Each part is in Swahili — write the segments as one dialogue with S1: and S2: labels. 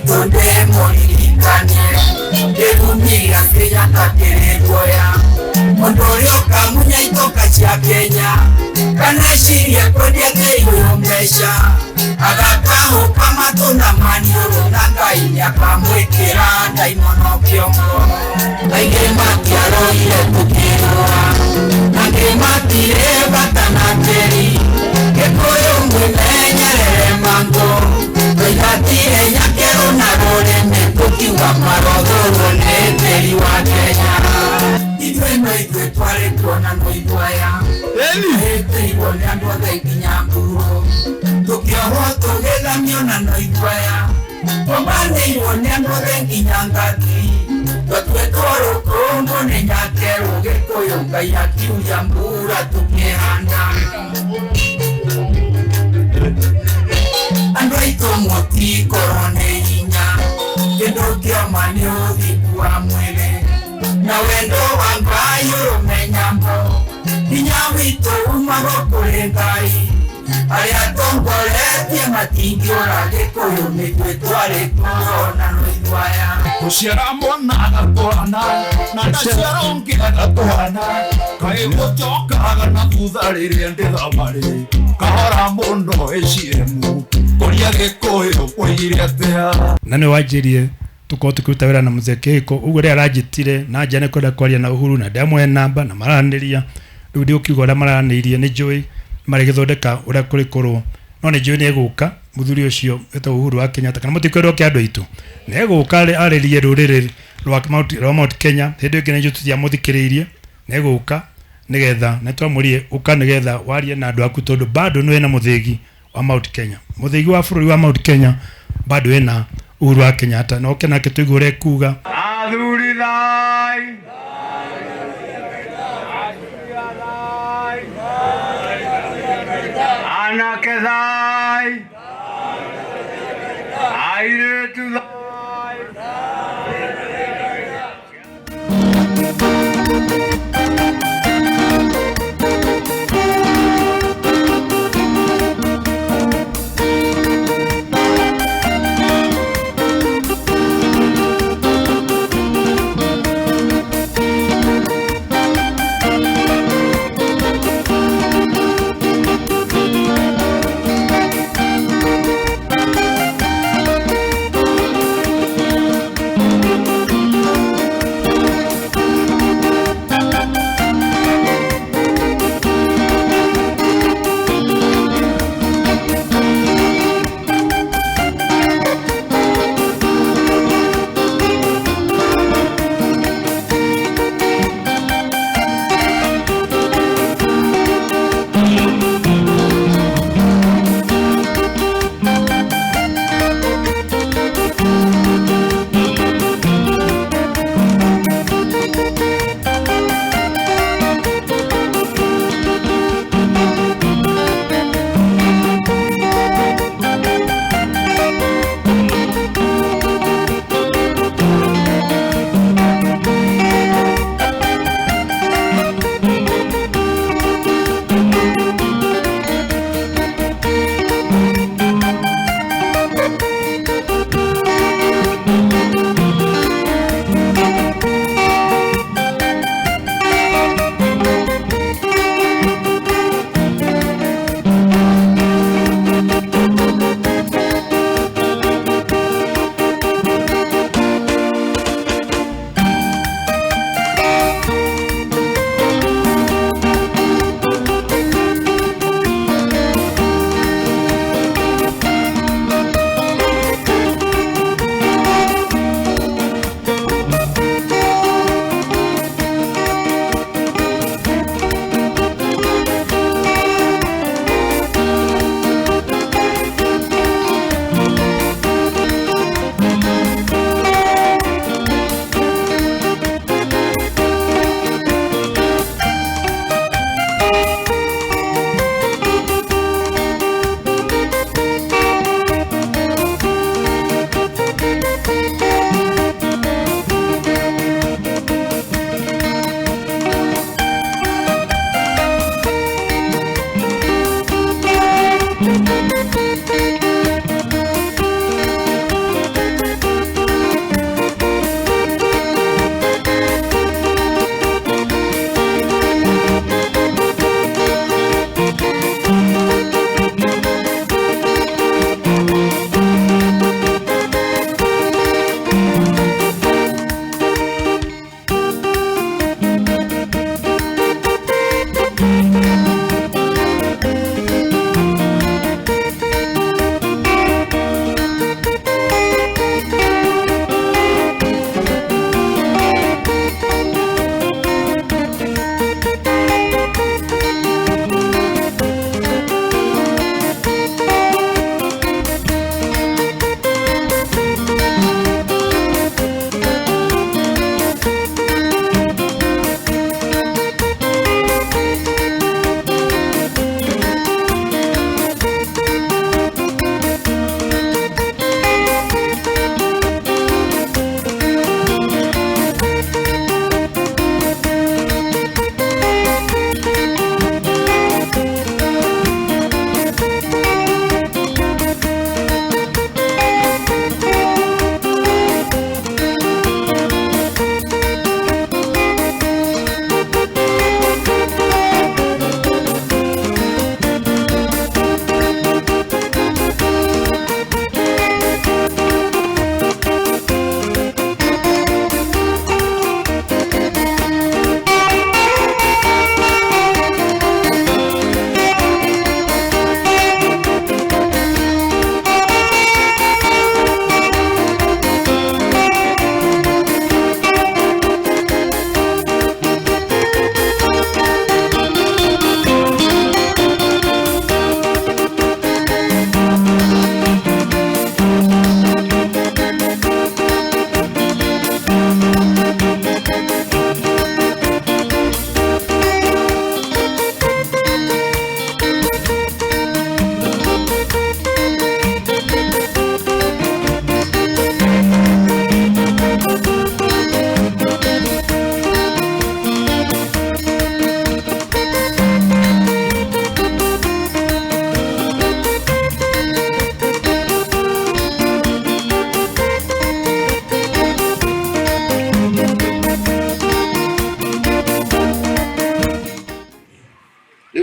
S1: itonde moririkanie Gerumira Kenya kakeregoya Mondorio kamunya itoka cia Kenya Kana shiria kodia keiyombesha Agakaho kama tuna manioro Nangai yakamwekera daimono kiongo Aige kiaro ile tukirua Nange matire batanateri Kekoyo mwemenyerere mango Toigatire nyakero na rore Metukiwa marodoro neteri wa Kenya Idwe no idwe tware kuona no idwaya Hete iwone andu othe ikinyamburo Tukioho tugethamio na no idwaya Tombane iwone andu othe ikinyangati Totwe toro kongo ne nyakero Gekoyo ngai akiuya mbura tukihanda Andu aito moti korone inya Kendo kia mani uthiku wa mwele Na wendo wa ngai urumenyambo Inya wito umago kure ngai Aria tongoletie matingi ora Gikuyu mitwe tware korona no idwaya
S2: Kuciara mwana agatwana Na ndaciara ungi agatwana Kai gucokaga na thutha riria ndithamari Kahora muno eciemu Kuria Gikuyu kwigire atia
S3: Na ni wanjirie tuko tukiruta wira na mzee Kiko uguo ria arajitire na njane kwenda kwaria na Uhuru na ndamwe namba na maraniria riu ndi ukiuga uria maranirie ni njui mari githondeka uria kuri korwo no ni njui ni eguka muthuri ucio etwo Uhuru wa Kenyatta kana mutikwero kia andu aitu ni eguka aririe ruriri rwa Mount Kenya hindi ingi ni njui tutia muthikiririe ni eguka nigetha na twamurie uka nigetha warie na andu aku tondu bado ni na muthigi wa Mount Kenya muthigi wa bururi wa Mount Kenya bado ena Uhuru wa Kenyatta no kena kitugure kuga
S2: athuri thai anake thai airetu thai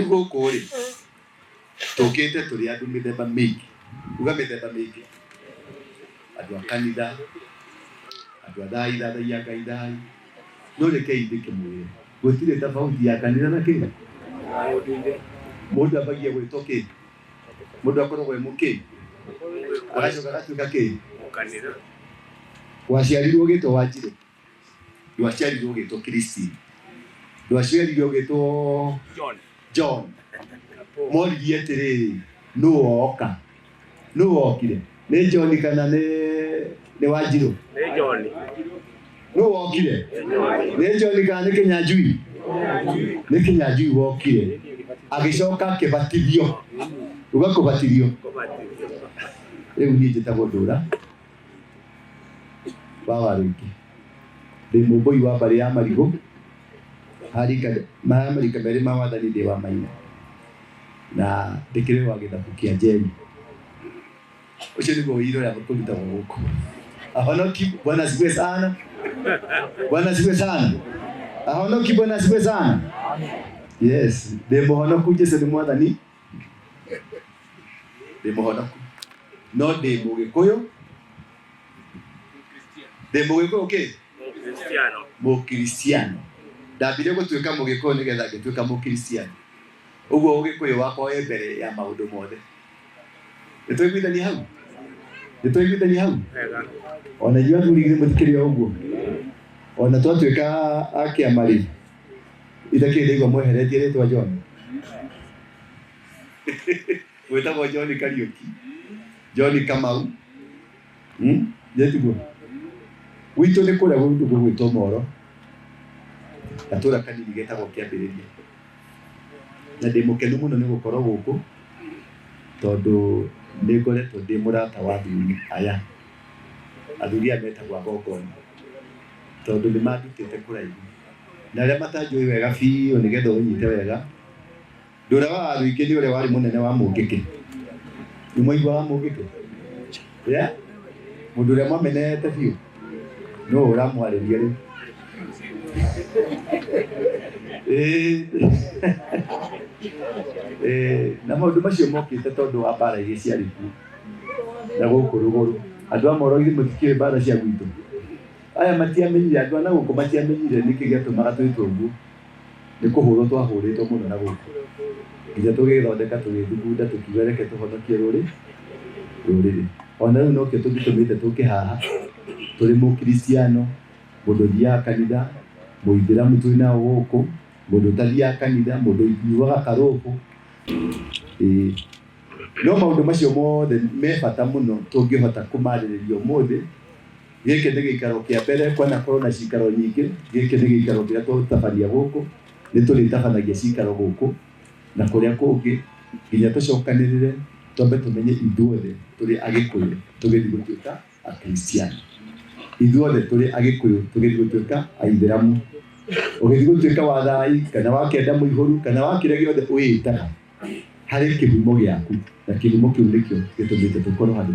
S4: rĩu gũkũ rĩ tũkĩte tũrĩ andũ mĩthemba mĩingĩ, uga mĩthemba mĩingĩ, andũ a kanitha, andũ a thai thathaia Ngai thai, no rekei ndĩkĩmwĩre gũtirĩ tofauti ya kanitha na kĩĩ. Mũndũ ambagia gwĩtwo kĩĩ? Mũndũ akoragwo mũkĩĩ agacoka agatuĩka kĩĩ? Kanitha. Waciarirwo ũgĩtwo Wanjirũ, ndwaciarirwo ũgĩtwo Kristi, ndwaciarirwo ũgĩtwo John. Moririe atĩrĩrĩ, nũũ oka? Nũũ okire? Nĩ John kana nĩ Wanjirũ? Nĩ John. Nũũ okire? Nĩ John kana nĩ Kĩnyanjui? Nĩ Kĩnyanjui wokire agĩcoka akĩbatithio. Uga kũbatithio. Rĩu niĩ njĩtagwo Ndũra wa Warũingĩ, ndĩ mũmbũi wa mbarĩ ya Marigũ, marika merĩ ma wathani ndĩ wa Maina, na ndĩkĩrĩ wa gĩthabu kĩa Njeri. Ũcio nĩguo ũira ũrĩa kũrutagwo gũkũ. Ahonoki, Bwana asifiwe sana. Bwana asifiwe sana. Ahonoki, Bwana asifiwe sana. Yes, ndĩ mũhonoku, Jesũ nĩ mwathani. Ndĩ mũhonoku, no ndĩ Mũgĩkũyũ. Ndĩ Mũgĩkũyũ kĩ? Mũkristiano. Ndambire gũtuĩka Mũgĩkũyũ nĩgetha ngĩtuĩka Mũkristiano. Ũguo Ũgĩkũyũ wakwa wĩ mbere ya maũndũ mothe. Nĩtwaiguithania hau? Nĩtwaiguithania hau? Ona inyuĩ athuri githĩ mũtikĩrĩ o ũguo? Ona twatuĩka a kĩama rĩ, itakĩrĩ ndaigua mweheretie rĩtwa John. Gwĩtagwo John Kariũki, John Kamau. Njetiguo gwitũ nĩ kũrĩa gwĩtwo Moro, gatũra kanini getagwo Kĩambĩrĩria, na ndĩ mũkenu mũno nĩ gũkorwo gũkũ tondũ nĩ ngoretwo ndĩ mũrata wa athuri aya, athuri aya metagwo Agongoni, tondũ nĩ mandutĩte kũraihu, na arĩa matanjũĩ wega biũ nĩgetha ũnyite wega. Ndũra wa Warũingĩ nĩ ũrĩa warĩ mũnene wa Mũngĩkĩ. Nĩ mwaigua wa Mũngĩkĩ? Mũndũ ũrĩa mwamenete biũ no ũramwarĩria rĩu. Na maũndũ macio mokĩte tondũ wa mbara iria ciarĩ kuo na gũkũ rũgũrũ. Andũ a Moro githĩ mũtikĩrĩ mbara cia gwitũ? Aya matiamenyire, andũ a na gũkũ matiamenyire nĩkĩ gĩatũmaga twĩtwo ũguo. Nĩ kũhũrwo twahũrĩtwo mũno na gũkũ, nginya tũgĩthondeka tũgĩthugunda tũkiuga reke tũhonokie rũrĩrĩ. Ona rĩu nokĩo tũgĩtũmĩte tũke haha tũrĩ Mũkristiano, mũndũ ũthiaga kanitha, Mũithĩramu twĩ nao gũkũ, mũndũ ũtathiaga kanitha, mũndũ ũnyuaga karũgũ. No maũndũ macio mothe me bata mũno tũngĩhota kũmarĩrĩria ũmũthĩ. Gĩkĩ nĩ gĩikaro kĩa mbere, kwanakorwo na cikaro nyingĩ. Gĩkĩ nĩ gĩikaro kĩrĩa tũtabania gũkũ, nĩ tũrĩtabanagia cikaro gũkũ na kũrĩa kũngĩ, nginya tũcokanĩrĩre twambe tũmenye ithuothe tũrĩ Agĩkũyũ tũgĩthiĩ gũtuĩka Akristiano, ithuothe tũrĩ Agĩkũyũ tũgĩthiĩ gũtuĩka Aithĩramu, ũgĩthiĩ gũtuĩka wa thai kana wa kenda mũihũru kana wa kĩrĩa gĩothe wĩĩtaga, harĩ kĩhumo gĩaku, na kĩhumo kĩu nĩkĩo gĩtũmĩte tũkorwo handũ.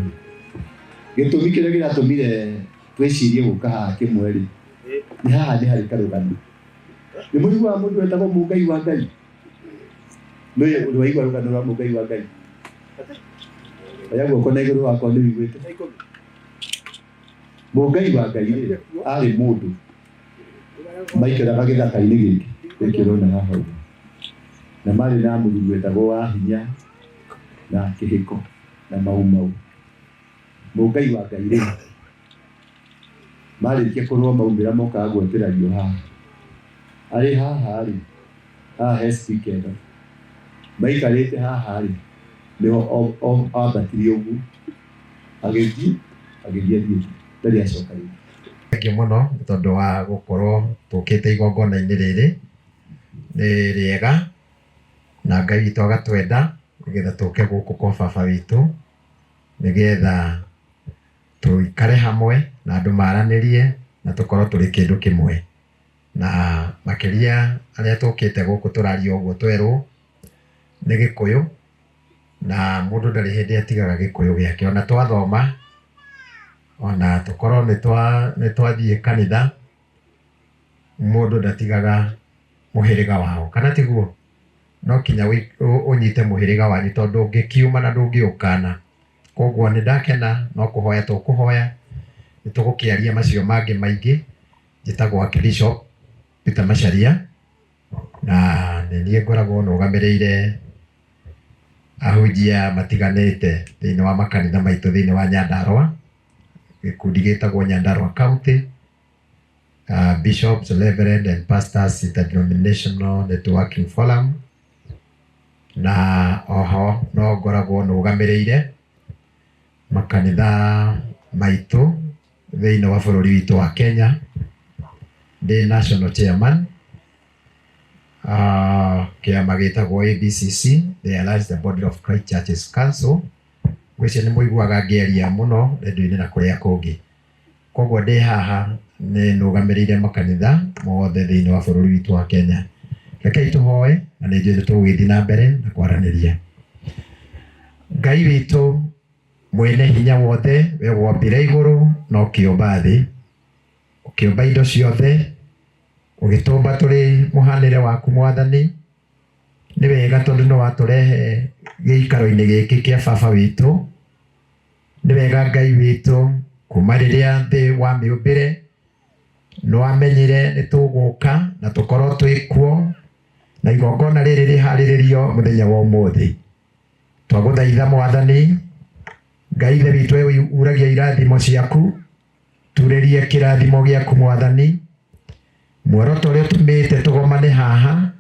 S4: Gĩtũmi kĩrĩa gĩratũmire twĩcirie gũka haha kĩmwe rĩ, nĩ haha nĩ harĩ karũgano. Nĩ mũiguaga mũndũ wetagwo Mũngai wa Ngai? Nĩ waigua rũgano rwa Mũngai wa Ngai? Oya guoko na igũrũ wakwa nĩ wĩiguĩte? Mũngai wa Ngai rĩ, arĩ mũndũ maikaraga gĩthaka-inĩ gĩkĩ ũrona haha ũguo, na marĩ na mũthuri wetagwo Wahinya na Kĩhĩko na Maumau. Mũngai wa Ngai rĩ, marĩkia kũrũa maumĩra mokaga gwetĩrario haha. Arĩ haha rĩ, haha he speaker ĩno, maikarĩte haha rĩ, nĩho ambatirie ũguo agĩthiĩ athiĩte ndarĩ acoka rĩngĩ.
S5: Thengiũ mũno tondũ wa gũkorwo tũkĩte igongona-inĩ rĩrĩ, nĩ rĩega na Ngai witũ agatwenda nĩgetha tũke gũkũ kwa baba witũ, nĩgetha tũikare hamwe na andũ maranĩrie na tũkorwo tũrĩ kĩndũ kĩmwe. Na makĩria arĩa tũkĩte gũkũ tũraria ũguo twerwo nĩ Gĩkũyũ, na mũndũ ndarĩ hĩndĩ atigaga Gĩkũyũ gĩake. Ona twathoma, ona tũkorwo nĩ twathiĩ kanitha, mũndũ ndatigaga mũhĩrĩga wao, kana tiguo? no kinya unyite muhiriga wanyu tondu ngikiuma na ndungiukana. Koguo ni ndakena no kuhoya tukuhoya nitugukiaria macio mangi maingi. Njitagwo Archbishop Peter Macharia na nie ngoragwo nugamiriire ahunjia matiganite thiini wa makanitha maitu thiini wa Nyandarua, gikundi gitagwo Nyandarua County Bishops, Reverend and Pastors Interdenominational Networking Forum, na oho no ngoragwo nugamiriire makanitha maitu thiini wa bururi witu wa Kenya. Ndi national chairman kiama gitagwo ABCC, the Allied Body of Christ Churches Council, gwicio ni muiguaga ngiaria muno rendio-ini na kuria kungi. Koguo ndi haha ni nugamirire makanitha mothe thiini wa bururi witu wa Kenya. Rekei tuhoe na ni njui tugithii na mbere na kwaraniria. Ngai witu mwene hinya wothe, we wombire iguru no kiumba thi, ukiumba indo ciothe, ugitumba turi muhanire waku Mwathani. Ni wega tondu no waturehe giikaro-ini giki kia baba witu. Ni wega Ngai witu kuma riria thi wa miumbire no amenyire ni tuguka na tukorwo twikuo na igongona riri rihariririo muthenya wa umuthi. Twaguthaitha Mwathani Ngai ithe witu we uragia irathimo ciaku, turerie kirathimo giaku Mwathani. Muoroto uria tumite tugomane haha,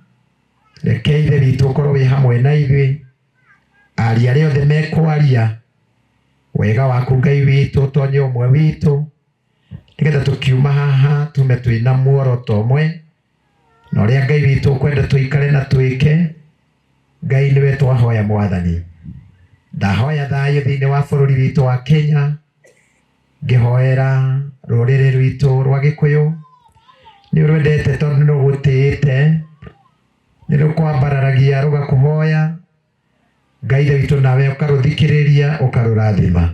S5: reke ithe witu ukorwo wi hamwe na ithui. Aria aria othe mekwaria wega waku Ngai witu tonye umwe witu, nigetha tukiuma haha tume twina muoroto umwe na uria Ngai witu ukwenda tuikare na twike. Ngai niwe twahoya Mwathani. Ndahoya thayu thiini wa bururi witu wa Kenya, ngihoera ruriri rwitu rwa Gikuyu. Ni urwendete tondu no gutiite, ni rukwambararagia rugakuhoya. Ngai witu nawe ukaruthikiriria ukarurathima.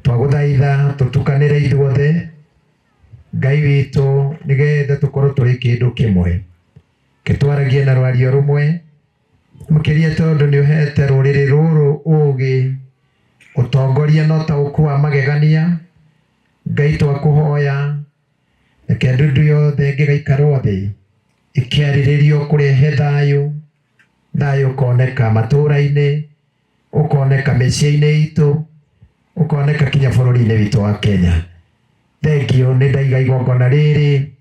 S5: Twaguthaitha tutukanire ithuothe Ngai witu nigetha tukorwo turi kindu kimwe, kitwaragie na rwario rumwe mukiria tondu ni uhete ruriri ruru ugi utongoria no ta ukuwa magegania. Ngai twakuhoya reke ndundu yothe ngigaikara thi ikiariririo kurehe thayu. Thayu ukoneka matura-ini, ukoneka micii-ini itu, ukoneka kinya bururi-ini witu wa Kenya. Thengio ni ndaiga igongona riri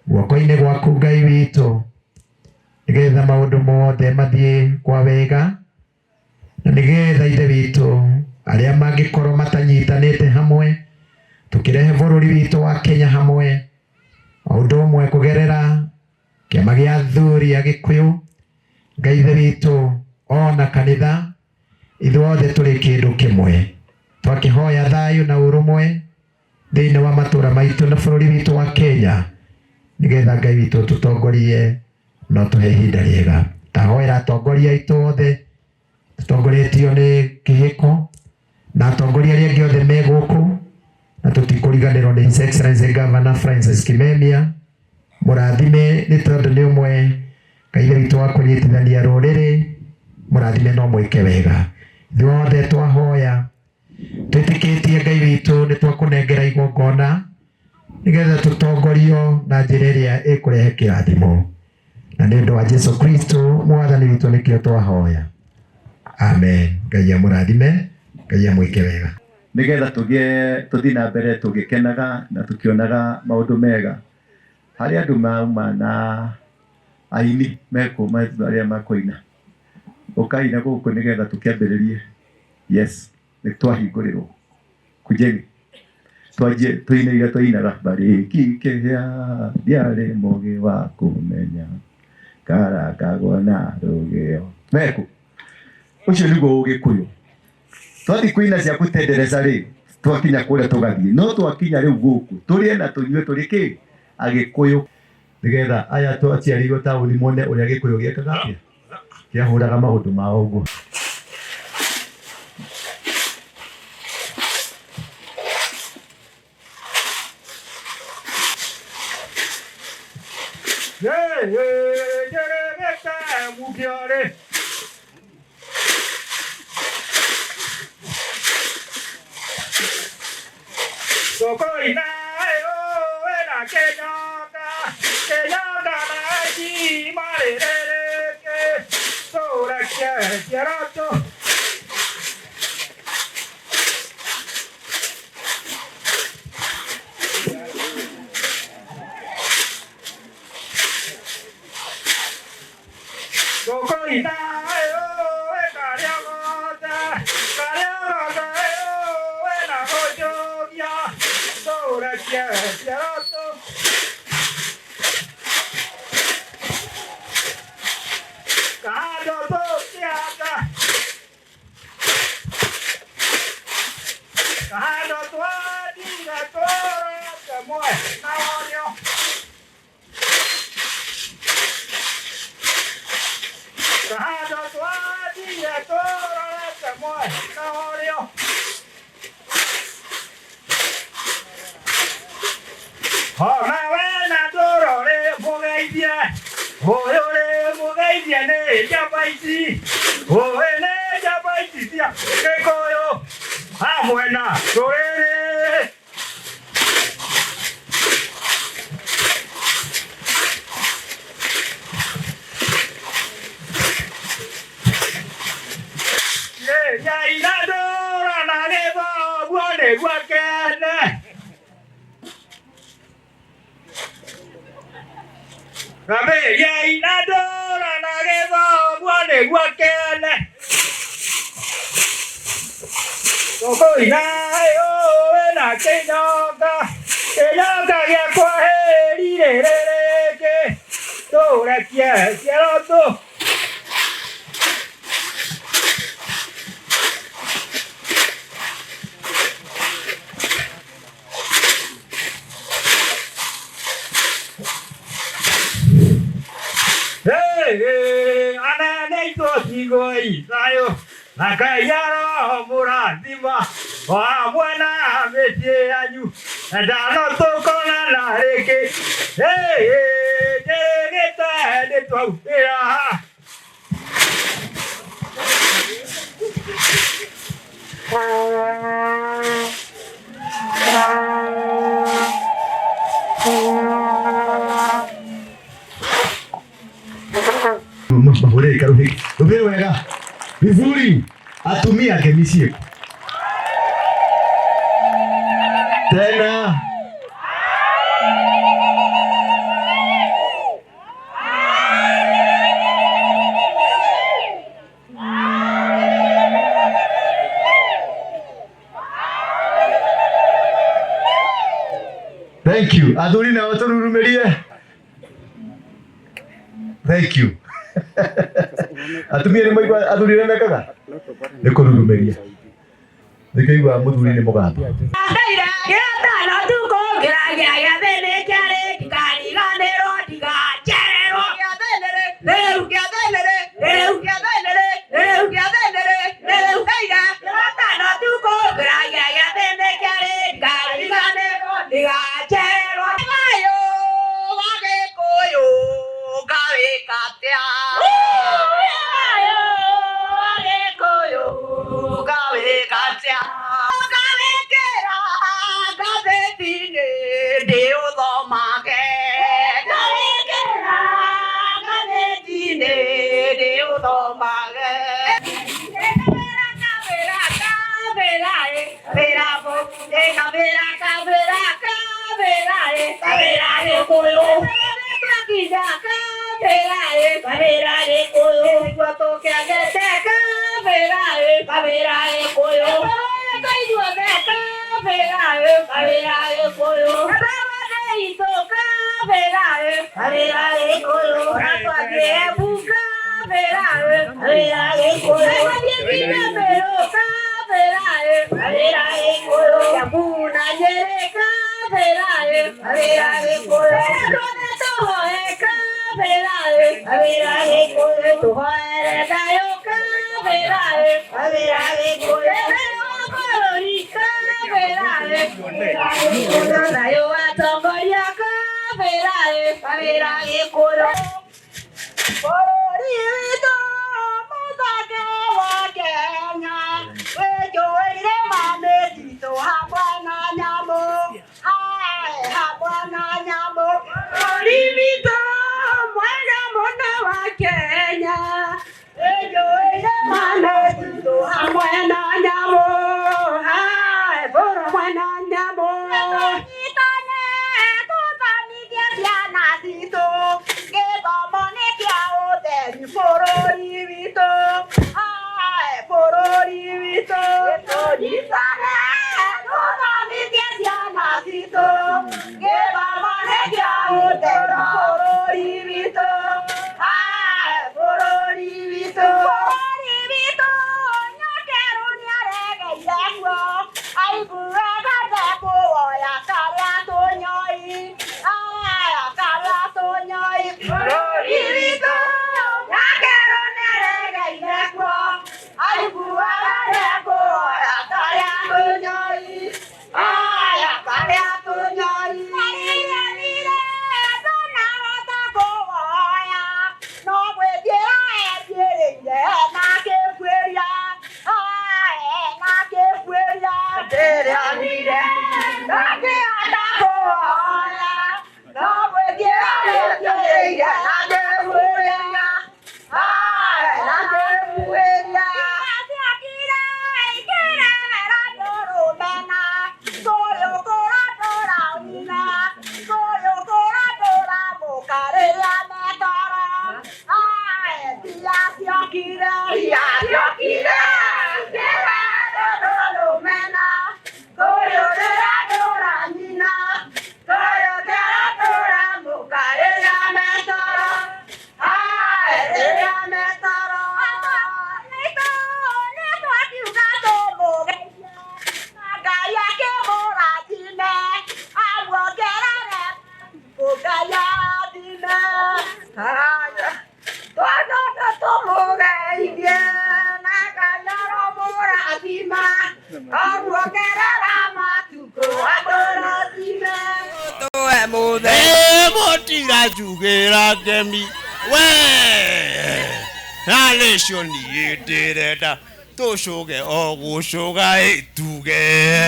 S5: guoko-ini gwaku Ngai witu, nigetha maundu mothe mathie kwa wega, na nigetha ithe witu aria mangikorwo matanyitanite hamwe tukirehe bururi witu wa Kenya hamwe, maundu umwe kugerera kiama gia athuri a Gikuyu. Ngai ithe witu ona kanitha ithuothe turi kindu kimwe, twakihoya thayu na urumwe thiini wa matura maitu na bururi witu wa Kenya, nigetha Ngai witu tutongorie no tuhe ihinda riega. Tahoera atongoria aitu othe tutongoretio ni kihiko na atongoria aria angi othe me guku, na tutikuriganirwo ni His Excellency Governor Francis Kimemia. Murathime ni tondu ni umwe Ngai witu wa kunyitithania ruriri, murathime no mwike wega. Ithuothe twahoya twitikitie Ngai witu ni twakunengera igongona nigetha tutongorio na njira iria ikurehe kirathimo, na ni undu wa Jesu Kristo Mwathani witu nikio twahoya, amen. Ngai amurathime, Ngai amwike wega,
S4: nigetha tuthii na mbere tugikenaga na tukionaga maundu mega. Hari andu mauma na aini mekuma aria makoina, ukaina guku nigetha tukiambiririe. Yes, ni twahingurirwo kujeni twaje tuinaga tuinaga bari kikehia diare moge wa kumenya karakagona rugeo meku ucio niguo Ugikuyu. Twathi kuina cia kutendereza ri twakinya kuria tugathie, no twakinya riu guku turie na tunyue turi ki Agikuyu, nigetha aya twaciarirwo tauni mone uria Gikuyu giekaga atia kiahuraga maundu mao uguo.
S2: Hey, hey.
S4: Mahore karuhi. Ubiri wega. Vizuri. Atumia kemisie. Tena. Thank you. Aduri na watorurumerie. Thank you. Atumia ni moigwa athuri ni mekaga ni kururumeria nikaigua muthuri ni mugamba
S6: Motira jugera gemi we nation yedera to shoge ogo shoga etuge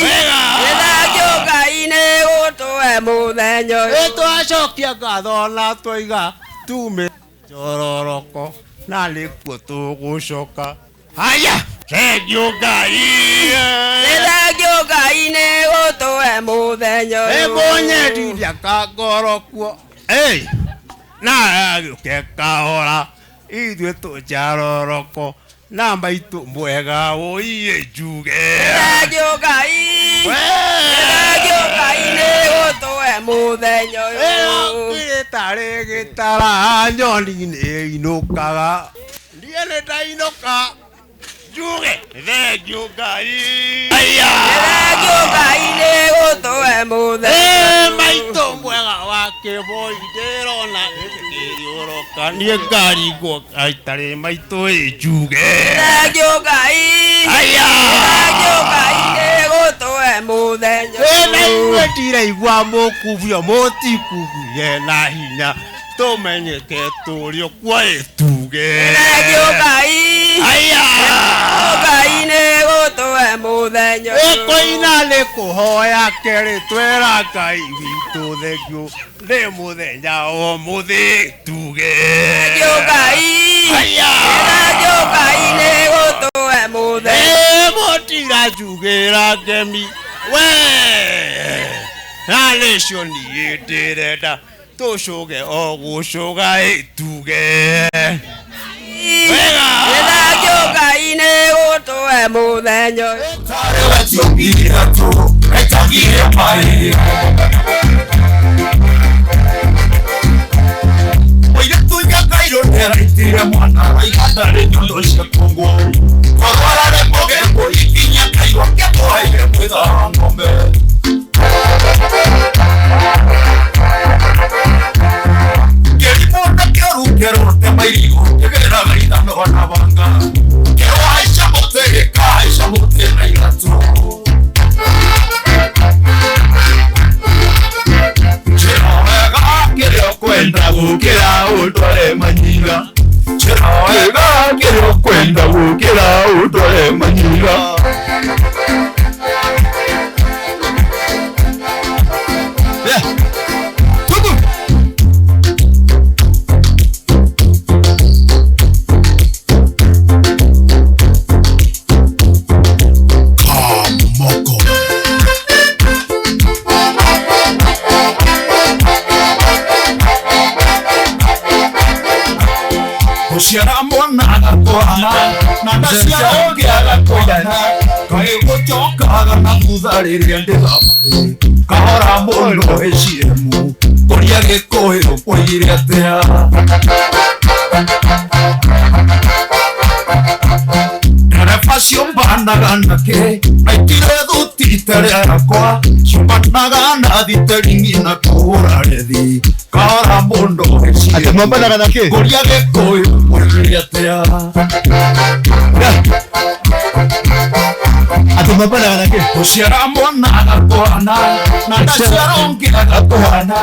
S6: wega yoga ine oto emudenyo eto ashokia gadona toiga tume jororoko nale poto gushoka aya yoga ine oto emudenyo ebonye diria kagorokwo na ke kahora ithuĩ tũnjaroroko na maitũ mwega ũiye njuge Ngai nĩ gũtũhe mũthenya ũyũ gĩtarĩ gĩtara nyoni nĩ inũkaga ndiĩ nĩ ndainũka njuge thengio Ngai nĩ gũtũhe mũthenya maitũ mwega wa kĩboi ndĩrona gĩkĩriũrũka niĩ ngarigwo aitarĩ maitũ njuge thengio Ngai nĩ gũtũhe mũthenya ũyũ ndiraigua mũkubio mũtikubuye na hinya tũmenyeke tũrĩo kwa ĩtuge thengio Ngai nĩ gũtũhe mũthenya ũyũ kũina nĩ kũhoya kerĩ twera Ngai witũ thengio nĩ mũthenya ũmũthĩ tuge thengio Ngai nĩ gũtũhe mũthenya mũtira njugĩra ngemi we na nation ndĩrenda tũcũge o gũcũga ĩtuge thengio Ngai nĩ gũtũhe mũthenya ũyũ
S1: wetiongire tu etagire mai oire tunya kairo neraitire mwana waigatare nyondo cia Kongo korwarare mogembo ikinya kairo kemoaire mwitha ng'ombe kerimona kerukerote mairigo kegeraga ithano na banga kewaisha mote kaisha mote na iratu Chewega kĩrĩa kwenda gũkĩra ũtware manyinga Chewega kĩrĩa kwenda gũkĩra ũtware manyinga
S2: Uciara mwana agatwana na ndaciara ũngĩ agatwana kaĩ gũcokaga na thutha rĩrĩa ndĩthamari kahora mũndũ hĩciemu kũria gĩkũyũ kũigire atĩa ndereba ciũmbanaga nake aitire thuti rĩera yakwa ciũmbanaga na thiteringi na kũhũra rethi kahora mũndũ hĩciemu kũria gĩkũyũ kũigire atĩa Uciara mwana agatwana na ndaciara ũngĩ agatwana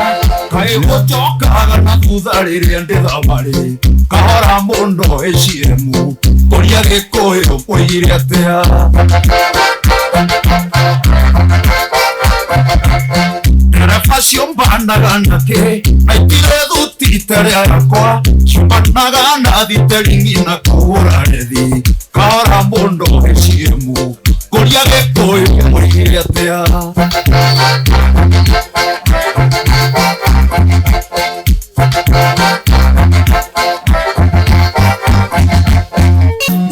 S2: kaĩ gũcokaga na thutha rĩrĩa ndĩthamari kahora mũndũ hĩciemu kũria gĩkũyũ kũigire atĩa ndereba ciũmbanaga nake aitire thuti rĩera yakwa ciũmbanaga na thiteringi na kũhũra rethi kahora mũndũ hĩciemu kũria gĩkũyũ kũigire atĩa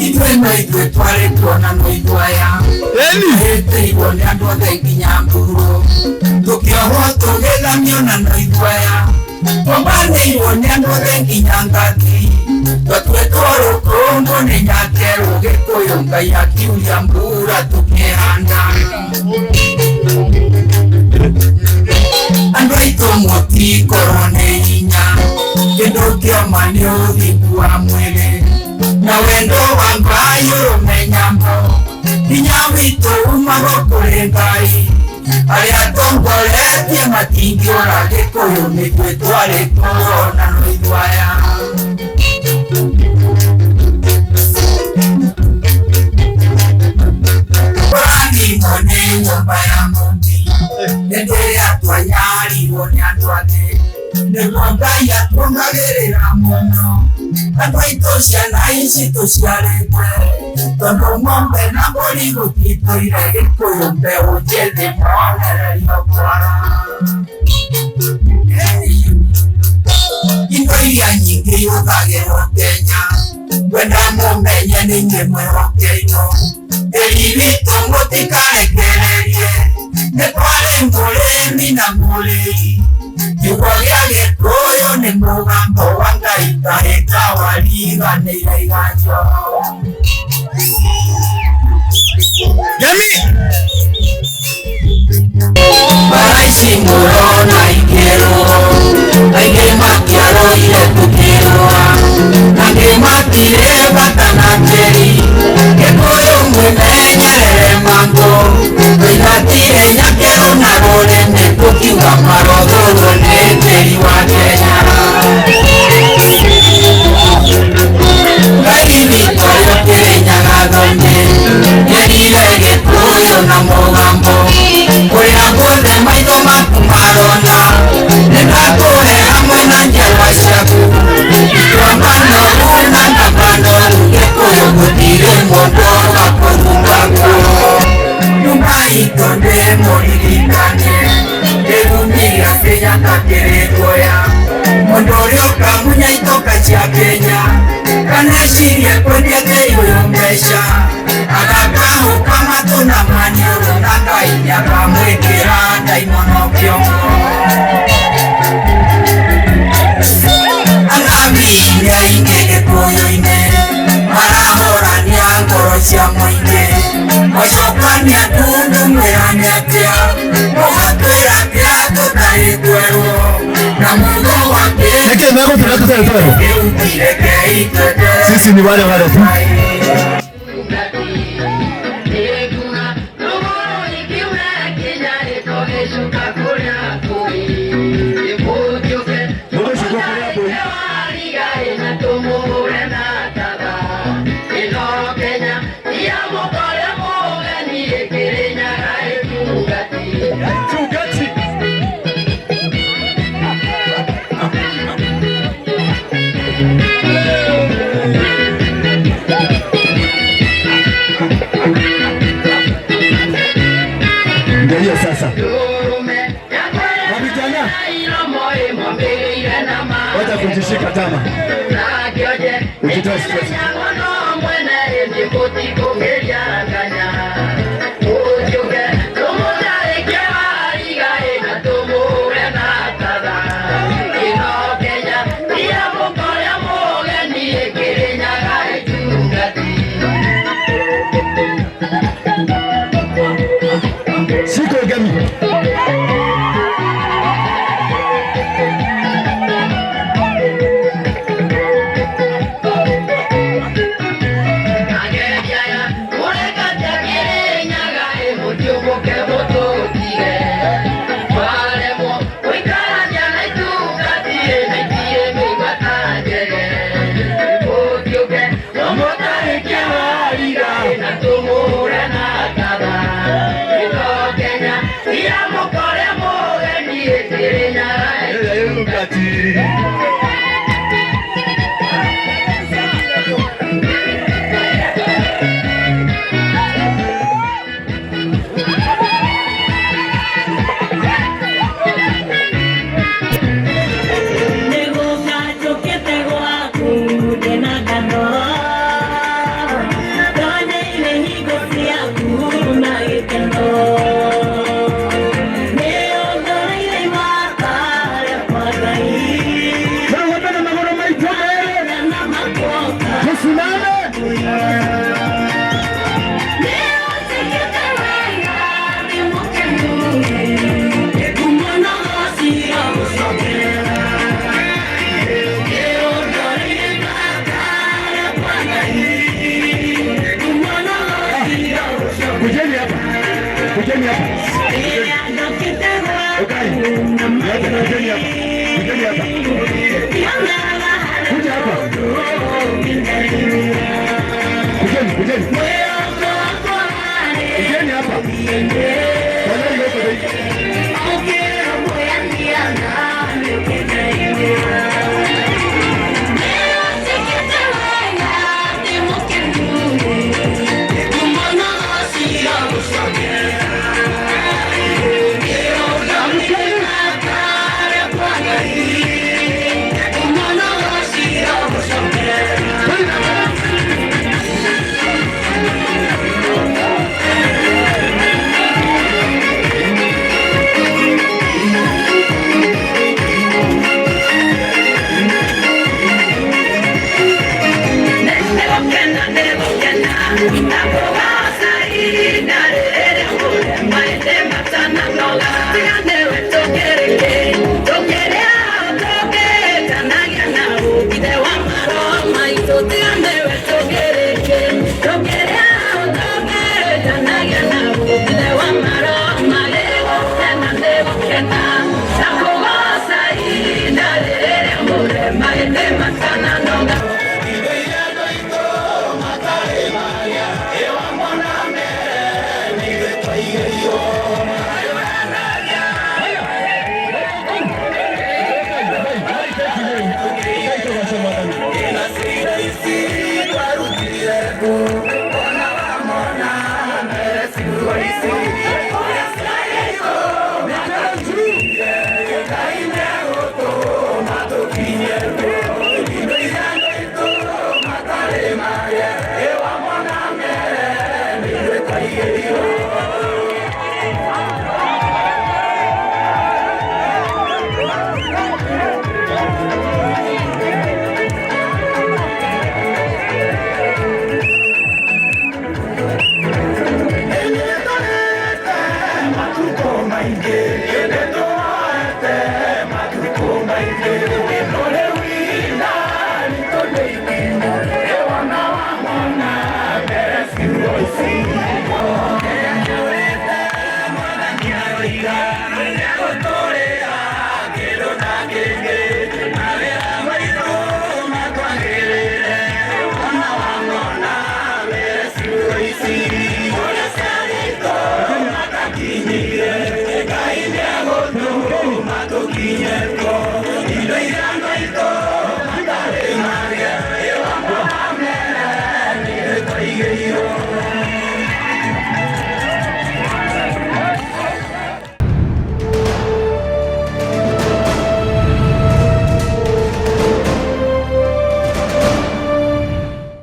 S1: ithuĩ no ithuĩ twarĩtwo na no ithuaya hĩtĩirwo nĩ andũ othe nginya mburu tũkĩohwo tũgĩthamio na no ithuaya tũmbanĩirwo nĩ andũ othe nginya ngati twatuĩtwo rũkũngũ nĩ nyakerũ gĩkũyũ Ngai akiuria mbura tũkĩhanda andũ aitũ mũtikorwo nĩ hinya kĩndũ kĩoma nĩ ũthingu wa mwĩrĩ na wendo wa Ngai ũrũmenyamo hinya witũ umaga kũrĩ Ngai arĩa tongoretie matingĩũra gĩkũyũ nĩthuĩ twarĩtwo na no ithuaya tũrathimwo nĩ nyũmba ya mũmbi hĩndĩ ĩrĩa twanyarirwo nĩ andũ angĩ nĩguo Ngai atũngagĩrĩra mũno andũ aitũ ciana ici tũciarĩte tondũ ng'ombe na mbũri gũtitũire gĩkũyũ mbeũ njĩthĩ monererio kwara indo iria nyingĩ ihũthagĩrwo Kenya kwenda mũmenye nĩ inyuĩ mwĩhokeirwo tĩri witũ mũtikarekererie nĩ twarĩ mũrĩmi na mũrĩi kiugo gĩa gĩkũyũ nĩ mũgambo wa Ngai tahĩka wariganĩire iganjo bara ici mũrona ingĩrwo aingĩ matiarũire tũkĩrũa na angĩ matirĩ bata na tĩri gĩkũyũ mwĩmenyerere mambo tũingatire nyakerũ na rũrĩmĩ tũkiuga marothũrwo nĩ tĩri wa Kenya Ngai witũ yũkĩrĩnyaga thoni nyenire gĩkũyũ na mũgambo kũrĩa guothe maitho maku marona nĩngatũhe hamwe na njiarwa ciaku twambanoru na ndambanoru gĩkũyũ gũtirĩ mũndũ wa kũrumagwo nyũmba itũ ndĩmũririkane ndĩrumia Kenya kakĩrĩguoya mũndũ ũrĩa ũkamunya itoka cia Kenya kanecirie kwendia kĩiyũyũ mbeca agakahũka matũ na maniũrũ na Ngai nĩakamwĩkĩra ndaimono kĩongo anamire aingĩ gĩkũyũ-inĩ marahũrania ngoro cia mũingĩ macokania tundu mwĩrane atĩa mũgatwĩra atĩa tũtarĩ kwerwo na mugo wake
S7: sisi ni wale wale tu. Ndio sasa. Wapigana. Wacha kujishika tama. Ukitoa stress. Siko gami.
S8: Don't